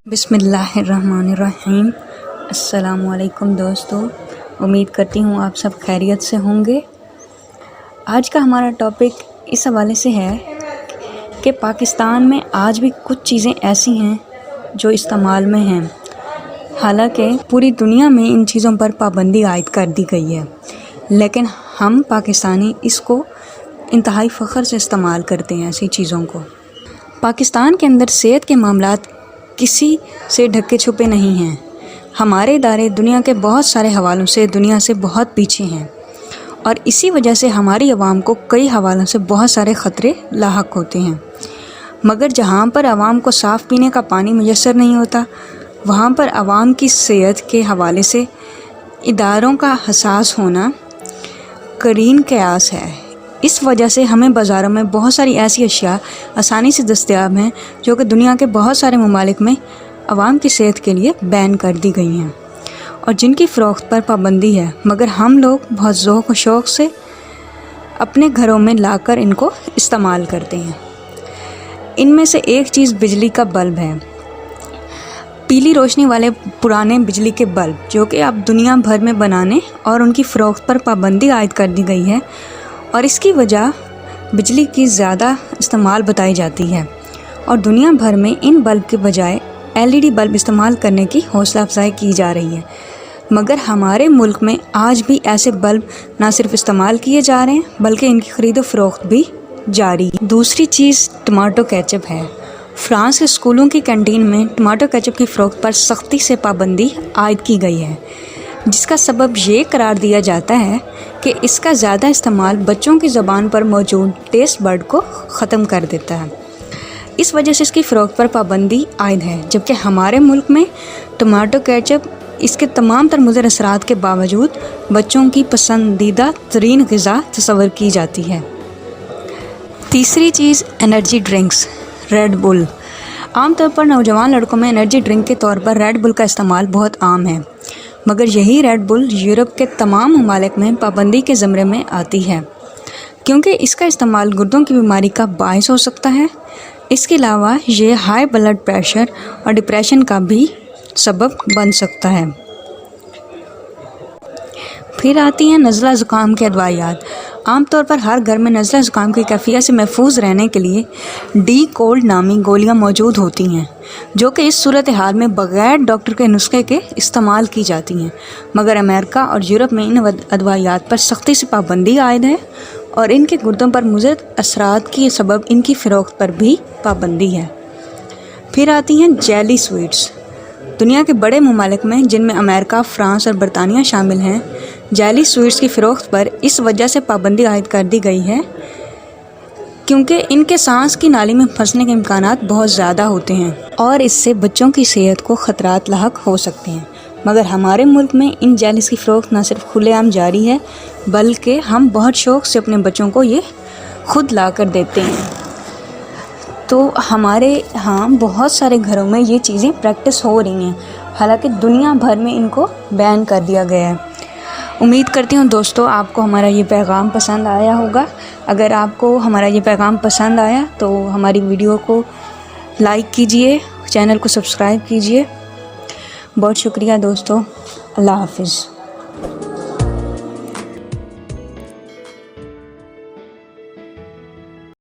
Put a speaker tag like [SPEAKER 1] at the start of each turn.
[SPEAKER 1] बिस्मिल्लाहिर्रहमानिर्रहीम। अस्सलामु अलैकुम दोस्तों, उम्मीद करती हूँ आप सब खैरियत से होंगे। आज का हमारा टॉपिक इस हवाले से है कि पाकिस्तान में आज भी कुछ चीज़ें ऐसी हैं जो इस्तेमाल में हैं, हालांकि पूरी दुनिया में इन चीज़ों पर पाबंदी आयद कर दी गई है, लेकिन हम पाकिस्तानी इसको इंतहाई फ़ख्र से इस्तेमाल करते हैं ऐसी चीज़ों को। पाकिस्तान के अंदर सेहत के मामलात किसी से ढके छुपे नहीं हैं। हमारे इदारे दुनिया के बहुत सारे हवालों से दुनिया से बहुत पीछे हैं और इसी वजह से हमारी आवाम को कई हवालों से बहुत सारे ख़तरे लाहक होते हैं। मगर जहाँ पर आवाम को साफ़ पीने का पानी मुयस्सर नहीं होता, वहाँ पर आवाम की सेहत के हवाले से इदारों का हसास होना करीन क़यास है। इस वजह से हमें बाज़ारों में बहुत सारी ऐसी अशिया आसानी से दस्तयाब हैं जो कि दुनिया के बहुत सारे ममालिक में आवाम की सेहत के लिए बैन कर दी गई हैं और जिनकी फ़रोख्त पर पाबंदी है, मगर हम लोग बहुत ज़ौक़ व शौक़ से अपने घरों में लाकर इनको इस्तेमाल करते हैं। इनमें से एक चीज़ बिजली का बल्ब है। पीली रोशनी वाले पुराने बिजली के बल्ब जो कि अब दुनिया भर में बनाने और उनकी फ़रोख्त पर पाबंदी आयद कर दी गई है और इसकी वजह बिजली की ज़्यादा इस्तेमाल बताई जाती है और दुनिया भर में इन बल्ब के बजाय LED बल्ब इस्तेमाल करने की हौसला अफजाई की जा रही है। मगर हमारे मुल्क में आज भी ऐसे बल्ब ना सिर्फ इस्तेमाल किए जा रहे हैं बल्कि इनकी ख़रीदो फ़रोख्त भी जारी है। दूसरी चीज़ टमाटो केचप है। फ्रांस के स्कूलों की कैंटीन में टमाटो केचप की फ़रोख्त पर सख्ती से पाबंदी आयद की गई है, जिसका सबब ये करार दिया जाता है कि इसका ज़्यादा इस्तेमाल बच्चों की ज़बान पर मौजूद टेस्ट बर्ड को ख़त्म कर देता है। इस वजह से इसकी फ़रोख्त पर पाबंदी आयद है, जबकि हमारे मुल्क में टमाटो केचप इसके तमाम तर मुज़र असरात के बावजूद बच्चों की पसंदीदा तरीन ग़िज़ा तस्वर की जाती है। तीसरी चीज़ एनर्जी ड्रिंक्स, रेड बुल। आम तौर पर नौजवान लड़कों में एनर्जी ड्रिंक के तौर पर रेड बुल का इस्तेमाल बहुत आम है, मगर यही रेड बुल यूरोप के तमाम ममालिक में पाबंदी के ज़मरे में आती है क्योंकि इसका इस्तेमाल गुर्दों की बीमारी का बायस हो सकता है। इसके अलावा ये हाई ब्लड प्रेशर और डिप्रेशन का भी सबब बन सकता है। फिर आती हैं नज़ला ज़ुकाम के अदवायात। आम तौर पर हर घर में नज़ला ज़ुकाम की कैफियत से महफूज रहने के लिए डी कोल्ड नामी गोलियां मौजूद होती हैं, जो कि इस सूरत हाल में बग़ैर डॉक्टर के नुस्खे के इस्तेमाल की जाती हैं। मगर अमेरिका और यूरोप में इन अदवायात पर सख्ती से पाबंदी आयद है और इनके गुर्दों पर मुज़र असरात के सबब इनकी फ़रोख्त पर भी पाबंदी है। फिर आती हैं जेली स्वीट्स। दुनिया के बड़े ममालिक में, जिनमें अमेरिका, फ़्रांस और बरतानिया शामिल हैं, जेली स्वीट्स की फ़रोख्त पर इस वजह से पाबंदी आयद कर दी गई है क्योंकि इनके सांस की नाली में फंसने के इम्कानात बहुत ज़्यादा होते हैं और इससे बच्चों की सेहत को ख़तरात लाहक हो सकते हैं। मगर हमारे मुल्क में इन जेलीस की फ़रोख्त न सिर्फ खुलेआम जारी है बल्कि हम बहुत शौक़ से अपने बच्चों को ये खुद ला कर देते हैं। तो हमारे यहाँ बहुत सारे घरों में ये चीज़ें प्रैक्टिस हो रही हैं, हालांकि दुनिया भर में इनको बैन कर दिया गया है। उम्मीद करती हूँ दोस्तों आपको हमारा ये पैगाम पसंद आया होगा। अगर आपको हमारा ये पैगाम पसंद आया तो हमारी वीडियो को लाइक कीजिए, चैनल को सब्सक्राइब कीजिए। बहुत शुक्रिया दोस्तों। अल्लाह हाफ़िज़।